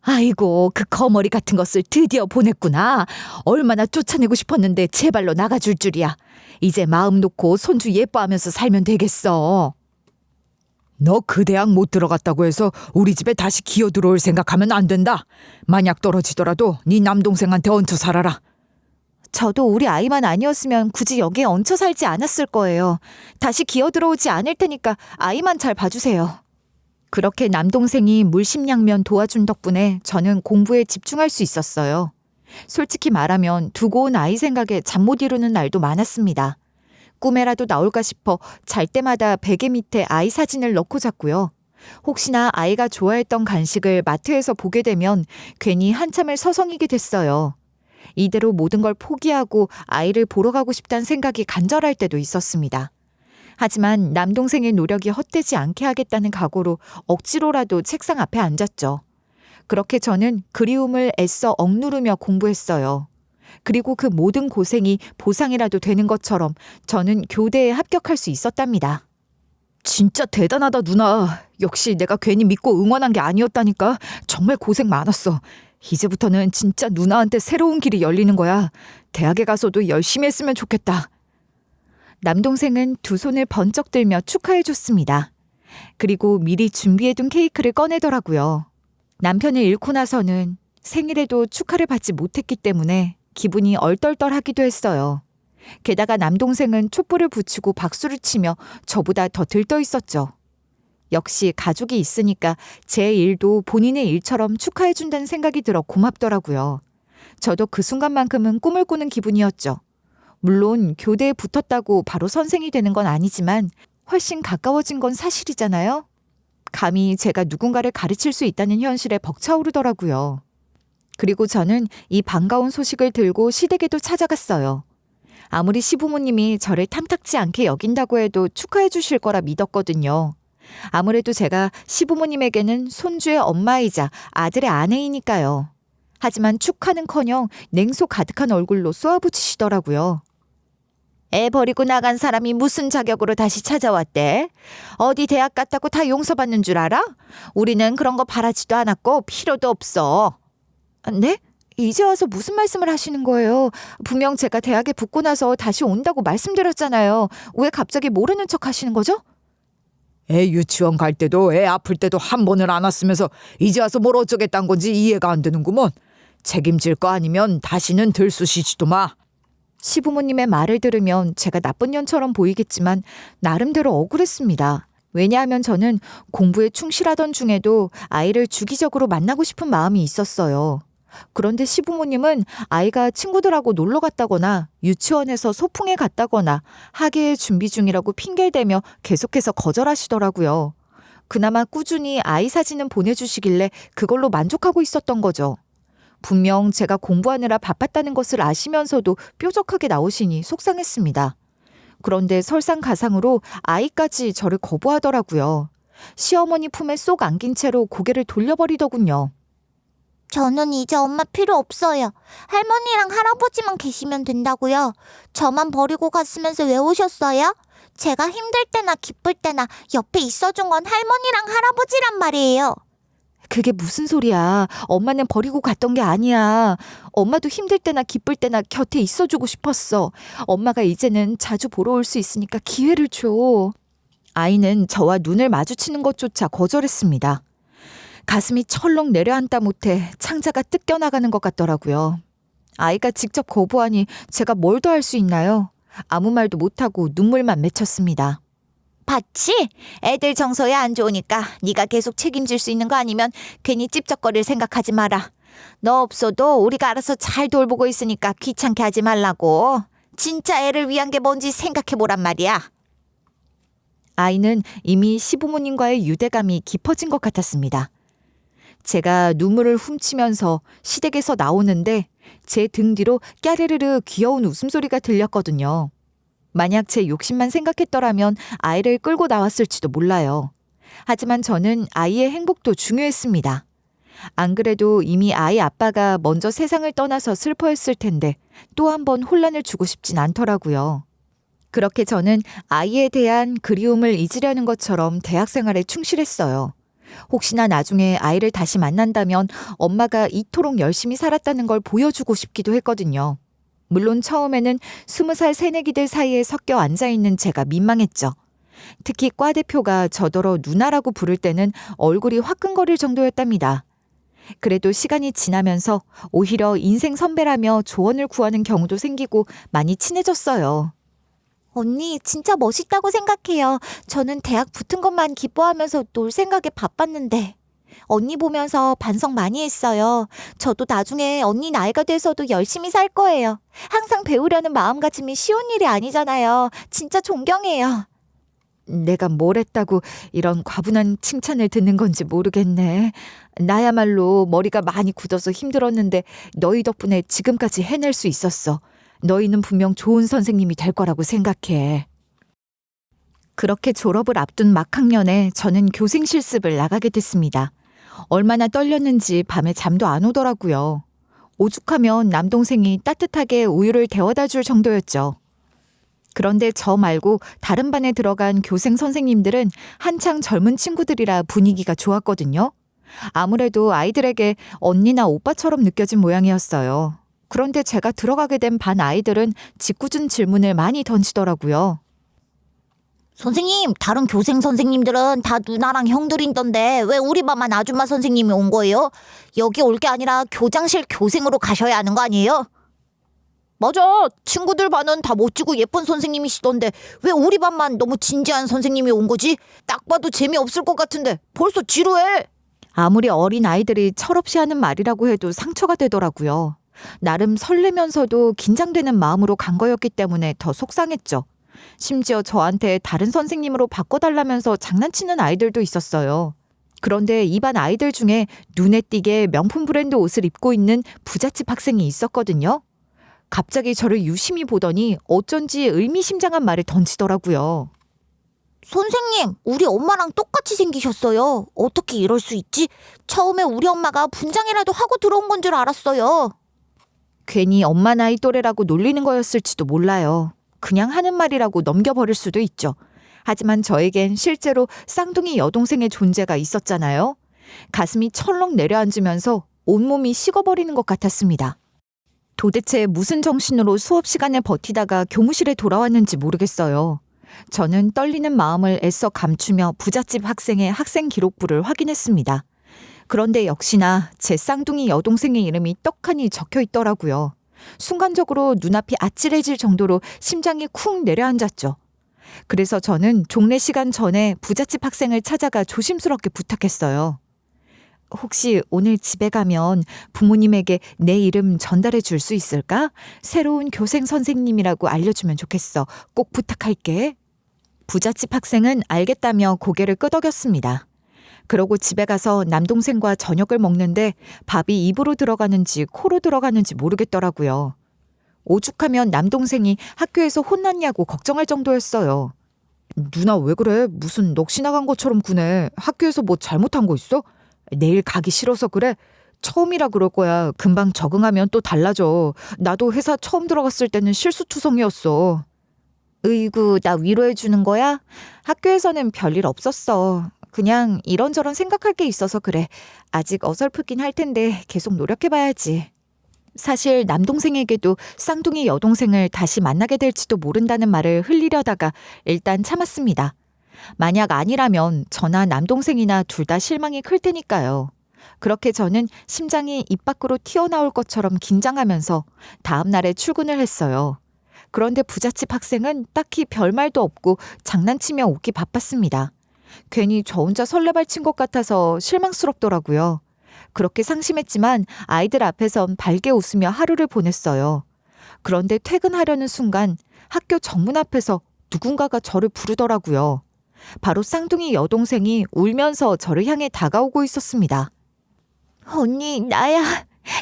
아이고, 그 거머리 같은 것을 드디어 보냈구나. 얼마나 쫓아내고 싶었는데 제발로 나가줄 줄이야. 이제 마음 놓고 손주 예뻐하면서 살면 되겠어. 너 그 대학 못 들어갔다고 해서 우리 집에 다시 기어 들어올 생각하면 안 된다. 만약 떨어지더라도 네 남동생한테 얹혀 살아라. 저도 우리 아이만 아니었으면 굳이 여기에 얹혀 살지 않았을 거예요. 다시 기어 들어오지 않을 테니까 아이만 잘 봐주세요. 그렇게 남동생이 물심양면 도와준 덕분에 저는 공부에 집중할 수 있었어요. 솔직히 말하면 두고 온 아이 생각에 잠 못 이루는 날도 많았습니다. 꿈에라도 나올까 싶어 잘 때마다 베개 밑에 아이 사진을 넣고 잤고요. 혹시나 아이가 좋아했던 간식을 마트에서 보게 되면 괜히 한참을 서성이게 됐어요. 이대로 모든 걸 포기하고 아이를 보러 가고 싶다는 생각이 간절할 때도 있었습니다. 하지만 남동생의 노력이 헛되지 않게 하겠다는 각오로 억지로라도 책상 앞에 앉았죠. 그렇게 저는 그리움을 애써 억누르며 공부했어요. 그리고 그 모든 고생이 보상이라도 되는 것처럼 저는 교대에 합격할 수 있었답니다. 진짜 대단하다, 누나. 역시 내가 괜히 믿고 응원한 게 아니었다니까. 정말 고생 많았어. 이제부터는 진짜 누나한테 새로운 길이 열리는 거야. 대학에 가서도 열심히 했으면 좋겠다. 남동생은 두 손을 번쩍 들며 축하해줬습니다. 그리고 미리 준비해둔 케이크를 꺼내더라고요. 남편을 잃고 나서는 생일에도 축하를 받지 못했기 때문에 기분이 얼떨떨하기도 했어요. 게다가 남동생은 촛불을 붙이고 박수를 치며 저보다 더 들떠 있었죠. 역시 가족이 있으니까 제 일도 본인의 일처럼 축하해준다는 생각이 들어 고맙더라고요. 저도 그 순간만큼은 꿈을 꾸는 기분이었죠. 물론 교대에 붙었다고 바로 선생이 되는 건 아니지만 훨씬 가까워진 건 사실이잖아요. 감히 제가 누군가를 가르칠 수 있다는 현실에 벅차오르더라고요. 그리고 저는 이 반가운 소식을 들고 시댁에도 찾아갔어요. 아무리 시부모님이 저를 탐탁지 않게 여긴다고 해도 축하해 주실 거라 믿었거든요. 아무래도 제가 시부모님에게는 손주의 엄마이자 아들의 아내이니까요. 하지만 축하는커녕 냉소 가득한 얼굴로 쏘아붙이시더라고요. 애 버리고 나간 사람이 무슨 자격으로 다시 찾아왔대? 어디 대학 갔다고 다 용서받는 줄 알아? 우리는 그런 거 바라지도 않았고 필요도 없어. 네? 이제 와서 무슨 말씀을 하시는 거예요? 분명 제가 대학에 붙고 나서 다시 온다고 말씀드렸잖아요. 왜 갑자기 모르는 척 하시는 거죠? 애 유치원 갈 때도 애 아플 때도 한 번을 안 왔으면서 이제 와서 뭘 어쩌겠다는 건지 이해가 안 되는구먼. 책임질 거 아니면 다시는 들쑤시지도 마. 시부모님의 말을 들으면 제가 나쁜 년처럼 보이겠지만 나름대로 억울했습니다. 왜냐하면 저는 공부에 충실하던 중에도 아이를 주기적으로 만나고 싶은 마음이 있었어요. 그런데 시부모님은 아이가 친구들하고 놀러 갔다거나 유치원에서 소풍에 갔다거나 학예회 준비 중이라고 핑계대며 계속해서 거절하시더라고요. 그나마 꾸준히 아이 사진은 보내주시길래 그걸로 만족하고 있었던 거죠. 분명 제가 공부하느라 바빴다는 것을 아시면서도 뾰족하게 나오시니 속상했습니다. 그런데 설상가상으로 아이까지 저를 거부하더라고요. 시어머니 품에 쏙 안긴 채로 고개를 돌려버리더군요. 저는 이제 엄마 필요 없어요. 할머니랑 할아버지만 계시면 된다고요. 저만 버리고 갔으면서 왜 오셨어요? 제가 힘들 때나 기쁠 때나 옆에 있어준 건 할머니랑 할아버지란 말이에요. 그게 무슨 소리야. 엄마는 버리고 갔던 게 아니야. 엄마도 힘들 때나 기쁠 때나 곁에 있어주고 싶었어. 엄마가 이제는 자주 보러 올 수 있으니까 기회를 줘. 아이는 저와 눈을 마주치는 것조차 거절했습니다. 가슴이 철렁 내려앉다 못해 창자가 뜯겨나가는 것 같더라고요. 아이가 직접 거부하니 제가 뭘 더 할 수 있나요? 아무 말도 못하고 눈물만 맺혔습니다. 봤지? 애들 정서에 안 좋으니까 네가 계속 책임질 수 있는 거 아니면 괜히 찝쩍거릴 생각하지 마라. 너 없어도 우리가 알아서 잘 돌보고 있으니까 귀찮게 하지 말라고. 진짜 애를 위한 게 뭔지 생각해보란 말이야. 아이는 이미 시부모님과의 유대감이 깊어진 것 같았습니다. 제가 눈물을 훔치면서 시댁에서 나오는데 제 등 뒤로 까르르르 귀여운 웃음소리가 들렸거든요. 만약 제 욕심만 생각했더라면 아이를 끌고 나왔을지도 몰라요. 하지만 저는 아이의 행복도 중요했습니다. 안 그래도 이미 아이 아빠가 먼저 세상을 떠나서 슬퍼했을 텐데 또 한 번 혼란을 주고 싶진 않더라고요. 그렇게 저는 아이에 대한 그리움을 잊으려는 것처럼 대학 생활에 충실했어요. 혹시나 나중에 아이를 다시 만난다면 엄마가 이토록 열심히 살았다는 걸 보여주고 싶기도 했거든요. 물론 처음에는 20살 새내기들 사이에 섞여 앉아있는 제가 민망했죠. 특히 과 대표가 저더러 누나라고 부를 때는 얼굴이 화끈거릴 정도였답니다. 그래도 시간이 지나면서 오히려 인생 선배라며 조언을 구하는 경우도 생기고 많이 친해졌어요. 언니 진짜 멋있다고 생각해요. 저는 대학 붙은 것만 기뻐하면서 놀 생각에 바빴는데. 언니 보면서 반성 많이 했어요. 저도 나중에 언니 나이가 돼서도 열심히 살 거예요. 항상 배우려는 마음가짐이 쉬운 일이 아니잖아요. 진짜 존경해요. 내가 뭘 했다고 이런 과분한 칭찬을 듣는 건지 모르겠네. 나야말로 머리가 많이 굳어서 힘들었는데 너희 덕분에 지금까지 해낼 수 있었어. 너희는 분명 좋은 선생님이 될 거라고 생각해. 그렇게 졸업을 앞둔 막학년에 저는 교생 실습을 나가게 됐습니다. 얼마나 떨렸는지 밤에 잠도 안 오더라고요. 오죽하면 남동생이 따뜻하게 우유를 데워다 줄 정도였죠. 그런데 저 말고 다른 반에 들어간 교생 선생님들은 한창 젊은 친구들이라 분위기가 좋았거든요. 아무래도 아이들에게 언니나 오빠처럼 느껴진 모양이었어요. 그런데 제가 들어가게 된 반 아이들은 짓궂은 질문을 많이 던지더라고요. 선생님, 다른 교생 선생님들은 다 누나랑 형들이던데 왜 우리 반만 아줌마 선생님이 온 거예요? 여기 올 게 아니라 교장실 교생으로 가셔야 하는 거 아니에요? 맞아. 친구들 반은 다 멋지고 예쁜 선생님이시던데 왜 우리 반만 너무 진지한 선생님이 온 거지? 딱 봐도 재미없을 것 같은데 벌써 지루해. 아무리 어린 아이들이 철없이 하는 말이라고 해도 상처가 되더라고요. 나름 설레면서도 긴장되는 마음으로 간 거였기 때문에 더 속상했죠. 심지어 저한테 다른 선생님으로 바꿔달라면서 장난치는 아이들도 있었어요. 그런데 이 반 아이들 중에 눈에 띄게 명품 브랜드 옷을 입고 있는 부잣집 학생이 있었거든요. 갑자기 저를 유심히 보더니 어쩐지 의미심장한 말을 던지더라고요. 선생님, 우리 엄마랑 똑같이 생기셨어요. 어떻게 이럴 수 있지? 처음에 우리 엄마가 분장이라도 하고 들어온 건 줄 알았어요. 괜히 엄마 나이 또래라고 놀리는 거였을지도 몰라요. 그냥 하는 말이라고 넘겨버릴 수도 있죠. 하지만 저에겐 실제로 쌍둥이 여동생의 존재가 있었잖아요. 가슴이 철렁 내려앉으면서 온몸이 식어버리는 것 같았습니다. 도대체 무슨 정신으로 수업 시간에 버티다가 교무실에 돌아왔는지 모르겠어요. 저는 떨리는 마음을 애써 감추며 부잣집 학생의 학생 기록부를 확인했습니다. 그런데 역시나 제 쌍둥이 여동생의 이름이 떡하니 적혀 있더라고요. 순간적으로 눈앞이 아찔해질 정도로 심장이 쿵 내려앉았죠. 그래서 저는 종례 시간 전에 부잣집 학생을 찾아가 조심스럽게 부탁했어요. 혹시 오늘 집에 가면 부모님에게 내 이름 전달해 줄 수 있을까? 새로운 교생 선생님이라고 알려주면 좋겠어. 꼭 부탁할게. 부잣집 학생은 알겠다며 고개를 끄덕였습니다. 그러고 집에 가서 남동생과 저녁을 먹는데 밥이 입으로 들어가는지 코로 들어가는지 모르겠더라고요. 오죽하면 남동생이 학교에서 혼났냐고 걱정할 정도였어요. 누나 왜 그래? 무슨 넋이 나간 것처럼 구네. 학교에서 뭐 잘못한 거 있어? 내일 가기 싫어서 그래? 처음이라 그럴 거야. 금방 적응하면 또 달라져. 나도 회사 처음 들어갔을 때는 실수투성이었어. 으이구, 나 위로해 주는 거야? 학교에서는 별일 없었어. 그냥 이런저런 생각할 게 있어서 그래. 아직 어설프긴 할 텐데 계속 노력해봐야지. 사실 남동생에게도 쌍둥이 여동생을 다시 만나게 될지도 모른다는 말을 흘리려다가 일단 참았습니다. 만약 아니라면 저나 남동생이나 둘 다 실망이 클 테니까요. 그렇게 저는 심장이 입 밖으로 튀어나올 것처럼 긴장하면서 다음 날에 출근을 했어요. 그런데 부잣집 학생은 딱히 별말도 없고 장난치며 웃기 바빴습니다. 괜히 저 혼자 설레발친 것 같아서 실망스럽더라고요. 그렇게 상심했지만 아이들 앞에선 밝게 웃으며 하루를 보냈어요. 그런데 퇴근하려는 순간 학교 정문 앞에서 누군가가 저를 부르더라고요. 바로 쌍둥이 여동생이 울면서 저를 향해 다가오고 있었습니다. 언니, 나야.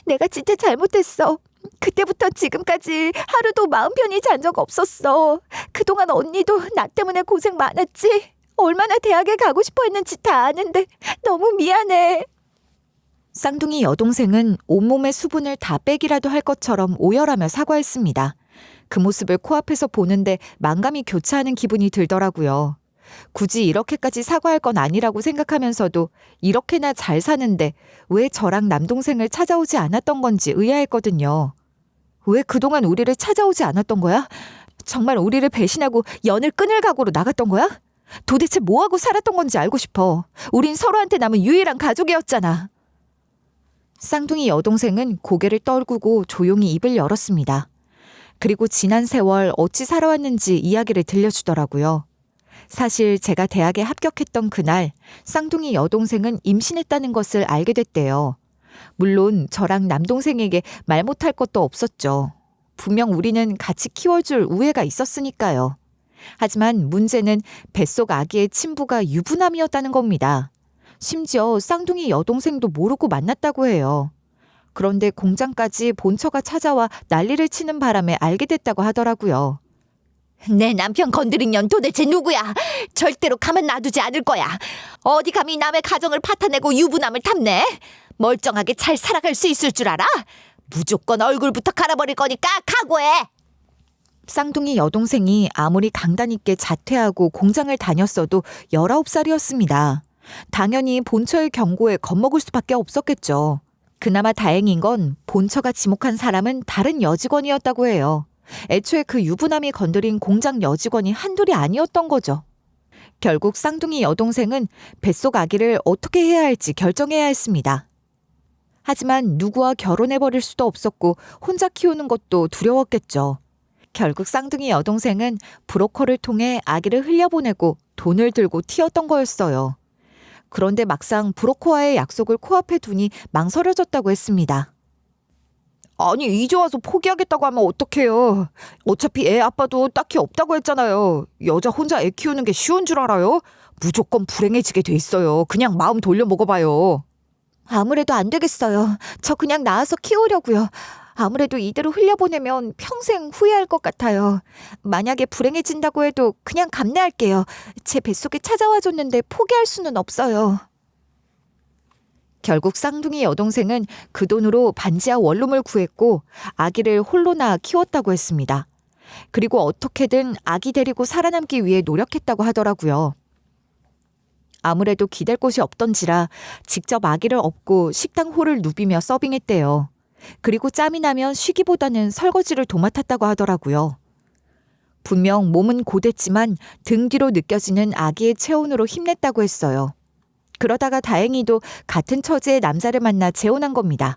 내가 진짜 잘못했어. 그때부터 지금까지 하루도 마음 편히 잔 적 없었어. 그동안 언니도 나 때문에 고생 많았지. 얼마나 대학에 가고 싶어 했는지 다 아는데 너무 미안해. 쌍둥이 여동생은 온몸의 수분을 다 빼기라도 할 것처럼 오열하며 사과했습니다. 그 모습을 코앞에서 보는데 만감이 교차하는 기분이 들더라고요. 굳이 이렇게까지 사과할 건 아니라고 생각하면서도 이렇게나 잘 사는데 왜 저랑 남동생을 찾아오지 않았던 건지 의아했거든요. 왜 그동안 우리를 찾아오지 않았던 거야? 정말 우리를 배신하고 연을 끊을 각오로 나갔던 거야? 도대체 뭐하고 살았던 건지 알고 싶어. 우린 서로한테 남은 유일한 가족이었잖아. 쌍둥이 여동생은 고개를 떨구고 조용히 입을 열었습니다. 그리고 지난 세월 어찌 살아왔는지 이야기를 들려주더라고요. 사실 제가 대학에 합격했던 그날 쌍둥이 여동생은 임신했다는 것을 알게 됐대요. 물론 저랑 남동생에게 말 못할 것도 없었죠. 분명 우리는 같이 키워줄 우애가 있었으니까요. 하지만 문제는 뱃속 아기의 친부가 유부남이었다는 겁니다. 심지어 쌍둥이 여동생도 모르고 만났다고 해요. 그런데 공장까지 본처가 찾아와 난리를 치는 바람에 알게 됐다고 하더라고요. 내 남편 건드린 년 도대체 누구야? 절대로 가만 놔두지 않을 거야. 어디 감히 남의 가정을 파탄내고 유부남을 탐내? 멀쩡하게 잘 살아갈 수 있을 줄 알아? 무조건 얼굴부터 갈아버릴 거니까 각오해. 쌍둥이 여동생이 아무리 강단 있게 자퇴하고 공장을 다녔어도 19살이었습니다. 당연히 본처의 경고에 겁먹을 수밖에 없었겠죠. 그나마 다행인 건 본처가 지목한 사람은 다른 여직원이었다고 해요. 애초에 그 유부남이 건드린 공장 여직원이 한둘이 아니었던 거죠. 결국 쌍둥이 여동생은 뱃속 아기를 어떻게 해야 할지 결정해야 했습니다. 하지만 누구와 결혼해버릴 수도 없었고 혼자 키우는 것도 두려웠겠죠. 결국 쌍둥이 여동생은 브로커를 통해 아기를 흘려보내고 돈을 들고 튀었던 거였어요. 그런데 막상 브로커와의 약속을 코앞에 두니 망설여졌다고 했습니다. 아니 이제 와서 포기하겠다고 하면 어떡해요. 어차피 애 아빠도 딱히 없다고 했잖아요. 여자 혼자 애 키우는 게 쉬운 줄 알아요? 무조건 불행해지게 돼 있어요. 그냥 마음 돌려 먹어봐요. 아무래도 안 되겠어요. 저 그냥 낳아서 키우려고요. 아무래도 이대로 흘려보내면 평생 후회할 것 같아요. 만약에 불행해진다고 해도 그냥 감내할게요. 제 뱃속에 찾아와 줬는데 포기할 수는 없어요. 결국 쌍둥이 여동생은 그 돈으로 반지하 원룸을 구했고 아기를 홀로 낳아 키웠다고 했습니다. 그리고 어떻게든 아기 데리고 살아남기 위해 노력했다고 하더라고요. 아무래도 기댈 곳이 없던지라 직접 아기를 업고 식당 홀을 누비며 서빙했대요. 그리고 짬이 나면 쉬기보다는 설거지를 도맡았다고 하더라고요. 분명 몸은 고됐지만 등 뒤로 느껴지는 아기의 체온으로 힘냈다고 했어요. 그러다가 다행히도 같은 처지의 남자를 만나 재혼한 겁니다.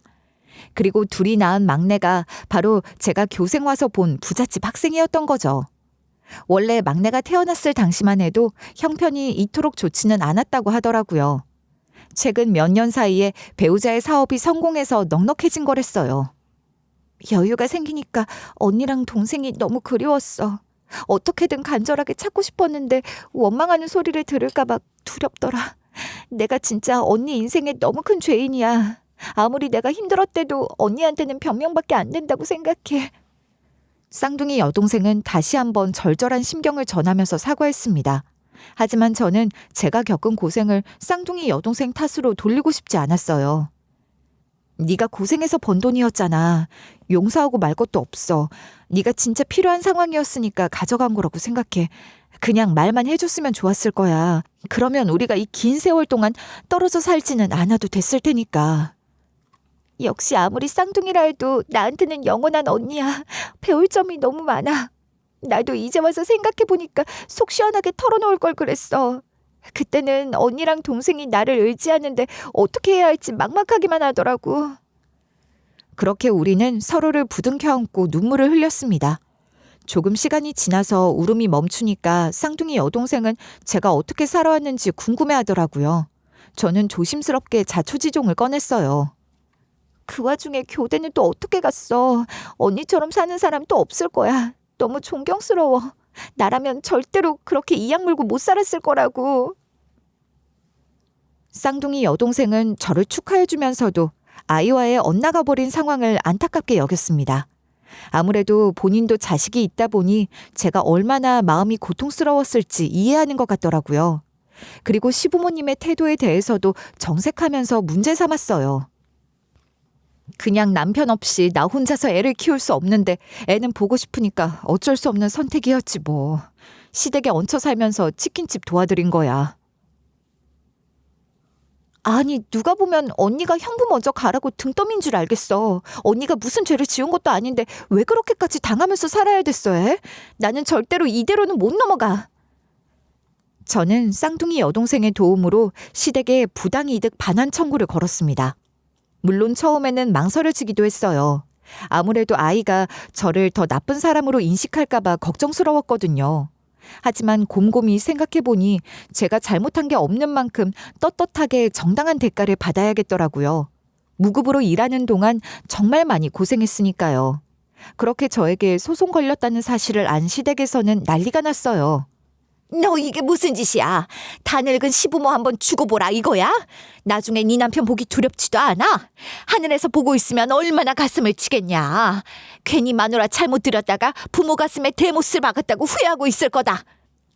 그리고 둘이 낳은 막내가 바로 제가 교생 와서 본 부잣집 학생이었던 거죠. 원래 막내가 태어났을 당시만 해도 형편이 이토록 좋지는 않았다고 하더라고요. 최근 몇 년 사이에 배우자의 사업이 성공해서 넉넉해진 거랬어요. 여유가 생기니까 언니랑 동생이 너무 그리웠어. 어떻게든 간절하게 찾고 싶었는데 원망하는 소리를 들을까 봐 두렵더라. 내가 진짜 언니 인생에 너무 큰 죄인이야. 아무리 내가 힘들었대도 언니한테는 변명밖에 안 된다고 생각해. 쌍둥이 여동생은 다시 한번 절절한 심경을 전하면서 사과했습니다. 하지만 저는 제가 겪은 고생을 쌍둥이 여동생 탓으로 돌리고 싶지 않았어요. 네가 고생해서 번 돈이었잖아. 용서하고 말 것도 없어. 네가 진짜 필요한 상황이었으니까 가져간 거라고 생각해. 그냥 말만 해줬으면 좋았을 거야. 그러면 우리가 이 긴 세월 동안 떨어져 살지는 않아도 됐을 테니까. 역시 아무리 쌍둥이라 해도 나한테는 영원한 언니야. 배울 점이 너무 많아. 나도 이제 와서 생각해보니까 속 시원하게 털어놓을 걸 그랬어. 그때는 언니랑 동생이 나를 의지하는데 어떻게 해야 할지 막막하기만 하더라고. 그렇게 우리는 서로를 부둥켜 안고 눈물을 흘렸습니다. 조금 시간이 지나서 울음이 멈추니까 쌍둥이 여동생은 제가 어떻게 살아왔는지 궁금해하더라고요. 저는 조심스럽게 자초지종을 꺼냈어요. 그 와중에 교대는 또 어떻게 갔어? 언니처럼 사는 사람 또 없을 거야. 너무 존경스러워. 나라면 절대로 그렇게 이악 물고 못 살았을 거라고. 쌍둥이 여동생은 저를 축하해주면서도 아이와의 엇나가 버린 상황을 안타깝게 여겼습니다. 아무래도 본인도 자식이 있다 보니 제가 얼마나 마음이 고통스러웠을지 이해하는 것 같더라고요. 그리고 시부모님의 태도에 대해서도 정색하면서 문제 삼았어요. 그냥 남편 없이 나 혼자서 애를 키울 수 없는데 애는 보고 싶으니까 어쩔 수 없는 선택이었지 뭐. 시댁에 얹혀 살면서 치킨집 도와드린 거야. 아니, 누가 보면 언니가 형부 먼저 가라고 등 떠민 줄 알겠어. 언니가 무슨 죄를 지은 것도 아닌데 왜 그렇게까지 당하면서 살아야 됐어, 해? 나는 절대로 이대로는 못 넘어가. 저는 쌍둥이 여동생의 도움으로 시댁에 부당이득 반환 청구를 걸었습니다. 물론 처음에는 망설여지기도 했어요. 아무래도 아이가 저를 더 나쁜 사람으로 인식할까봐 걱정스러웠거든요. 하지만 곰곰이 생각해보니 제가 잘못한 게 없는 만큼 떳떳하게 정당한 대가를 받아야겠더라고요. 무급으로 일하는 동안 정말 많이 고생했으니까요. 그렇게 저에게 소송 걸렸다는 사실을 안 시댁에서는 난리가 났어요. 너 이게 무슨 짓이야? 다 늙은 시부모 한번 주고 보라 이거야? 나중에 네 남편 보기 두렵지도 않아? 하늘에서 보고 있으면 얼마나 가슴을 치겠냐. 괜히 마누라 잘못 들였다가 부모 가슴에 대못을 박았다고 후회하고 있을 거다.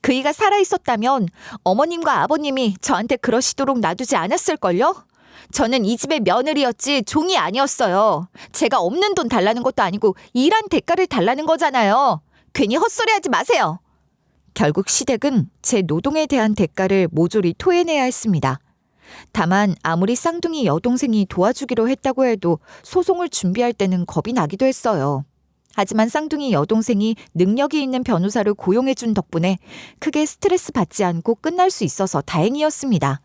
그이가 살아있었다면 어머님과 아버님이 저한테 그러시도록 놔두지 않았을걸요? 저는 이 집의 며느리였지 종이 아니었어요. 제가 없는 돈 달라는 것도 아니고 일한 대가를 달라는 거잖아요. 괜히 헛소리하지 마세요. 결국 시댁은 제 노동에 대한 대가를 모조리 토해내야 했습니다. 다만 아무리 쌍둥이 여동생이 도와주기로 했다고 해도 소송을 준비할 때는 겁이 나기도 했어요. 하지만 쌍둥이 여동생이 능력이 있는 변호사를 고용해준 덕분에 크게 스트레스 받지 않고 끝날 수 있어서 다행이었습니다.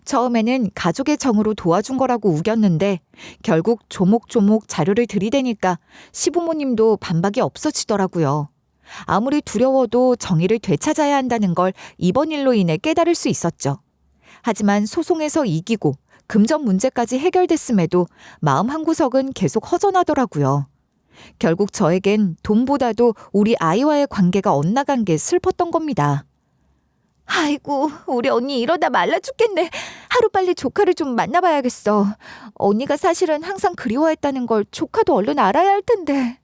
처음에는 가족의 정으로 도와준 거라고 우겼는데 결국 조목조목 자료를 들이대니까 시부모님도 반박이 없어지더라고요. 아무리 두려워도 정의를 되찾아야 한다는 걸 이번 일로 인해 깨달을 수 있었죠. 하지만 소송에서 이기고 금전 문제까지 해결됐음에도 마음 한구석은 계속 허전하더라고요. 결국 저에겐 돈보다도 우리 아이와의 관계가 엇나간 게 슬펐던 겁니다. 아이고, 우리 언니 이러다 말라 죽겠네. 하루빨리 조카를 좀 만나봐야겠어. 언니가 사실은 항상 그리워했다는 걸 조카도 얼른 알아야 할 텐데.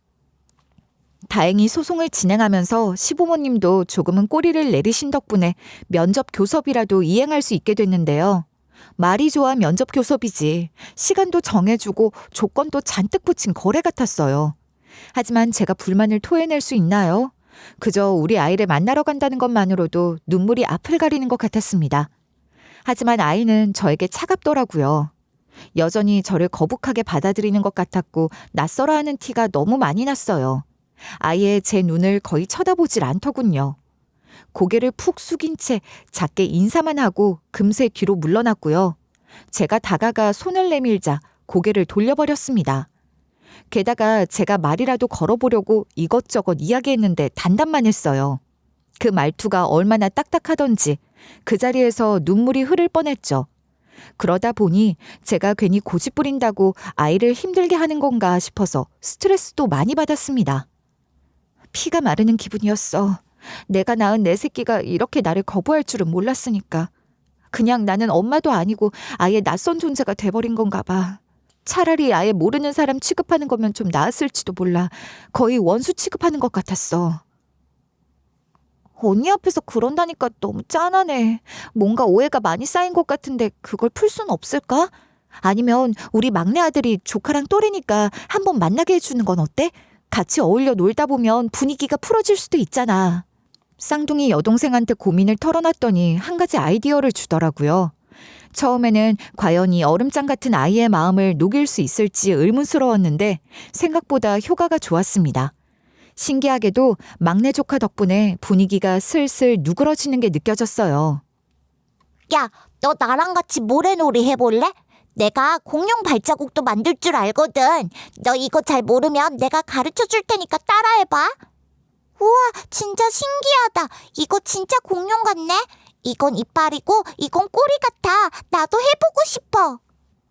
다행히 소송을 진행하면서 시부모님도 조금은 꼬리를 내리신 덕분에 면접 교섭이라도 이행할 수 있게 됐는데요. 말이 좋아 면접 교섭이지. 시간도 정해주고 조건도 잔뜩 붙인 거래 같았어요. 하지만 제가 불만을 토해낼 수 있나요? 그저 우리 아이를 만나러 간다는 것만으로도 눈물이 앞을 가리는 것 같았습니다. 하지만 아이는 저에게 차갑더라고요. 여전히 저를 거북하게 받아들이는 것 같았고 낯설어하는 티가 너무 많이 났어요. 아예 제 눈을 거의 쳐다보질 않더군요. 고개를 푹 숙인 채 작게 인사만 하고 금세 뒤로 물러났고요. 제가 다가가 손을 내밀자 고개를 돌려버렸습니다. 게다가 제가 말이라도 걸어보려고 이것저것 이야기했는데 단답만 했어요. 그 말투가 얼마나 딱딱하던지 그 자리에서 눈물이 흐를 뻔했죠. 그러다 보니 제가 괜히 고집 부린다고 아이를 힘들게 하는 건가 싶어서 스트레스도 많이 받았습니다. 피가 마르는 기분이었어. 내가 낳은 내 새끼가 이렇게 나를 거부할 줄은 몰랐으니까. 그냥 나는 엄마도 아니고 아예 낯선 존재가 돼버린 건가 봐. 차라리 아예 모르는 사람 취급하는 거면 좀 나았을지도 몰라. 거의 원수 취급하는 것 같았어. 언니 앞에서 그런다니까 너무 짠하네. 뭔가 오해가 많이 쌓인 것 같은데 그걸 풀 순 없을까? 아니면 우리 막내 아들이 조카랑 또래니까 한번 만나게 해주는 건 어때? 같이 어울려 놀다 보면 분위기가 풀어질 수도 있잖아. 쌍둥이 여동생한테 고민을 털어놨더니 한 가지 아이디어를 주더라고요. 처음에는 과연 이 얼음장 같은 아이의 마음을 녹일 수 있을지 의문스러웠는데 생각보다 효과가 좋았습니다. 신기하게도 막내 조카 덕분에 분위기가 슬슬 누그러지는 게 느껴졌어요. 야, 너 나랑 같이 모래놀이 해볼래? 내가 공룡 발자국도 만들 줄 알거든. 너 이거 잘 모르면 내가 가르쳐 줄 테니까 따라해봐. 우와, 진짜 신기하다. 이거 진짜 공룡 같네. 이건 이빨이고 이건 꼬리 같아. 나도 해보고 싶어.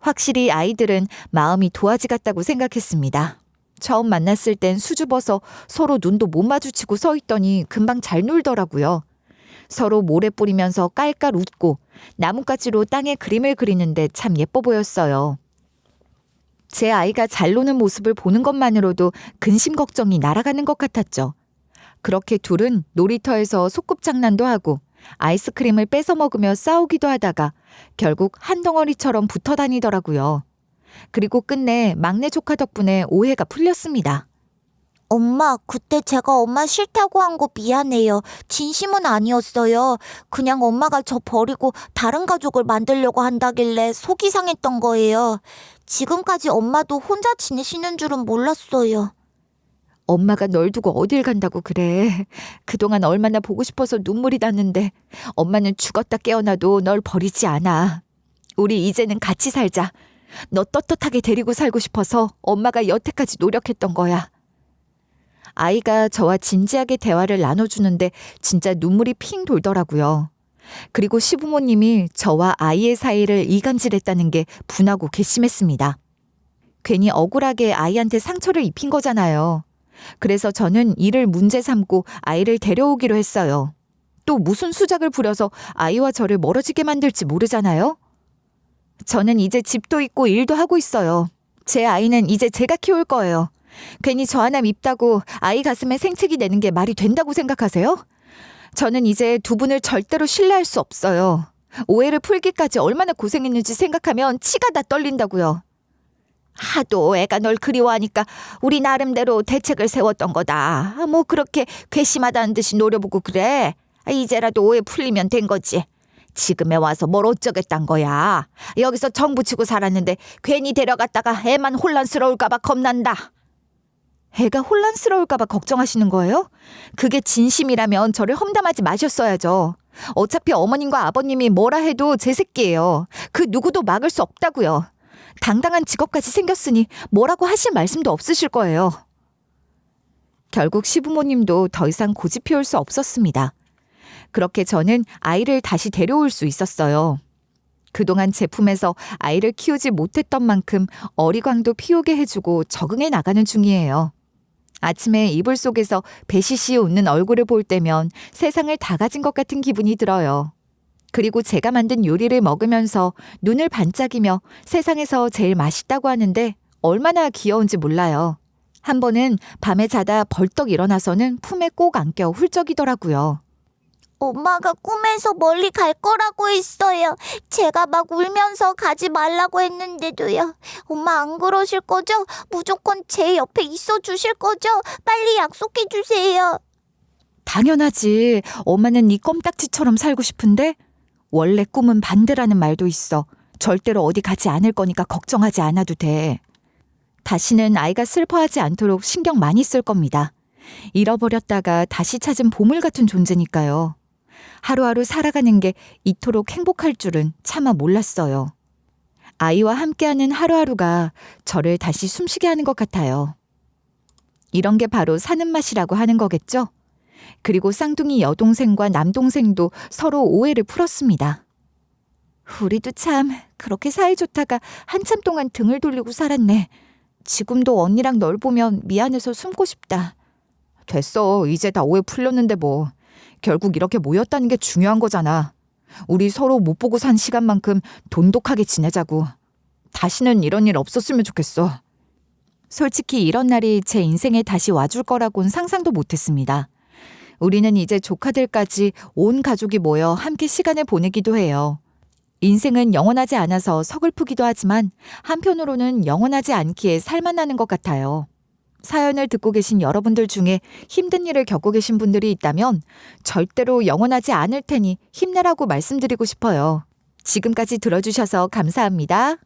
확실히 아이들은 마음이 도화지 같다고 생각했습니다. 처음 만났을 땐 수줍어서 서로 눈도 못 마주치고 서 있더니 금방 잘 놀더라고요. 서로 모래 뿌리면서 깔깔 웃고 나뭇가지로 땅에 그림을 그리는데 참 예뻐 보였어요. 제 아이가 잘 노는 모습을 보는 것만으로도 근심 걱정이 날아가는 것 같았죠. 그렇게 둘은 놀이터에서 소꿉장난도 하고 아이스크림을 뺏어 먹으며 싸우기도 하다가 결국 한 덩어리처럼 붙어 다니더라고요. 그리고 끝내 막내 조카 덕분에 오해가 풀렸습니다. 엄마, 그때 제가 엄마 싫다고 한 거 미안해요. 진심은 아니었어요. 그냥 엄마가 저 버리고 다른 가족을 만들려고 한다길래 속이 상했던 거예요. 지금까지 엄마도 혼자 지내시는 줄은 몰랐어요. 엄마가 널 두고 어딜 간다고 그래. 그동안 얼마나 보고 싶어서 눈물이 났는데 엄마는 죽었다 깨어나도 널 버리지 않아. 우리 이제는 같이 살자. 너 떳떳하게 데리고 살고 싶어서 엄마가 여태까지 노력했던 거야. 아이가 저와 진지하게 대화를 나눠주는데 진짜 눈물이 핑 돌더라고요. 그리고 시부모님이 저와 아이의 사이를 이간질했다는 게 분하고 괘씸했습니다. 괜히 억울하게 아이한테 상처를 입힌 거잖아요. 그래서 저는 이를 문제 삼고 아이를 데려오기로 했어요. 또 무슨 수작을 부려서 아이와 저를 멀어지게 만들지 모르잖아요. 저는 이제 집도 있고 일도 하고 있어요. 제 아이는 이제 제가 키울 거예요. 괜히 저 하나 밉다고 아이 가슴에 생채기 내는 게 말이 된다고 생각하세요? 저는 이제 두 분을 절대로 신뢰할 수 없어요. 오해를 풀기까지 얼마나 고생했는지 생각하면 치가 다 떨린다고요. 하도 애가 널 그리워하니까 우리 나름대로 대책을 세웠던 거다. 뭐 그렇게 괘씸하다는 듯이 노려보고 그래. 이제라도 오해 풀리면 된 거지. 지금에 와서 뭘 어쩌겠단 거야. 여기서 정부 치고 살았는데 괜히 데려갔다가 애만 혼란스러울까 봐 겁난다. 애가 혼란스러울까 봐 걱정하시는 거예요? 그게 진심이라면 저를 험담하지 마셨어야죠. 어차피 어머님과 아버님이 뭐라 해도 제 새끼예요. 그 누구도 막을 수 없다고요. 당당한 직업까지 생겼으니 뭐라고 하실 말씀도 없으실 거예요. 결국 시부모님도 더 이상 고집 피울 수 없었습니다. 그렇게 저는 아이를 다시 데려올 수 있었어요. 그동안 제 품에서 아이를 키우지 못했던 만큼 어리광도 피우게 해주고 적응해 나가는 중이에요. 아침에 이불 속에서 배시시 웃는 얼굴을 볼 때면 세상을 다 가진 것 같은 기분이 들어요. 그리고 제가 만든 요리를 먹으면서 눈을 반짝이며 세상에서 제일 맛있다고 하는데 얼마나 귀여운지 몰라요. 한 번은 밤에 자다 벌떡 일어나서는 품에 꼭 안겨 훌쩍이더라고요. 엄마가 꿈에서 멀리 갈 거라고 했어요. 제가 막 울면서 가지 말라고 했는데도요. 엄마 안 그러실 거죠? 무조건 제 옆에 있어 주실 거죠? 빨리 약속해 주세요. 당연하지. 엄마는 네 껌딱지처럼 살고 싶은데? 원래 꿈은 반대라는 말도 있어. 절대로 어디 가지 않을 거니까 걱정하지 않아도 돼. 다시는 아이가 슬퍼하지 않도록 신경 많이 쓸 겁니다. 잃어버렸다가 다시 찾은 보물 같은 존재니까요. 하루하루 살아가는 게 이토록 행복할 줄은 차마 몰랐어요. 아이와 함께하는 하루하루가 저를 다시 숨쉬게 하는 것 같아요. 이런 게 바로 사는 맛이라고 하는 거겠죠? 그리고 쌍둥이 여동생과 남동생도 서로 오해를 풀었습니다. 우리도 참 그렇게 사이좋다가 한참 동안 등을 돌리고 살았네. 지금도 언니랑 널 보면 미안해서 숨고 싶다. 됐어. 이제 다 오해 풀렸는데 뭐. 결국 이렇게 모였다는 게 중요한 거잖아. 우리 서로 못 보고 산 시간만큼 돈독하게 지내자고. 다시는 이런 일 없었으면 좋겠어. 솔직히 이런 날이 제 인생에 다시 와줄 거라고는 상상도 못했습니다. 우리는 이제 조카들까지 온 가족이 모여 함께 시간을 보내기도 해요. 인생은 영원하지 않아서 서글프기도 하지만 한편으로는 영원하지 않기에 살만하는 것 같아요. 사연을 듣고 계신 여러분들 중에 힘든 일을 겪고 계신 분들이 있다면 절대로 영원하지 않을 테니 힘내라고 말씀드리고 싶어요. 지금까지 들어주셔서 감사합니다.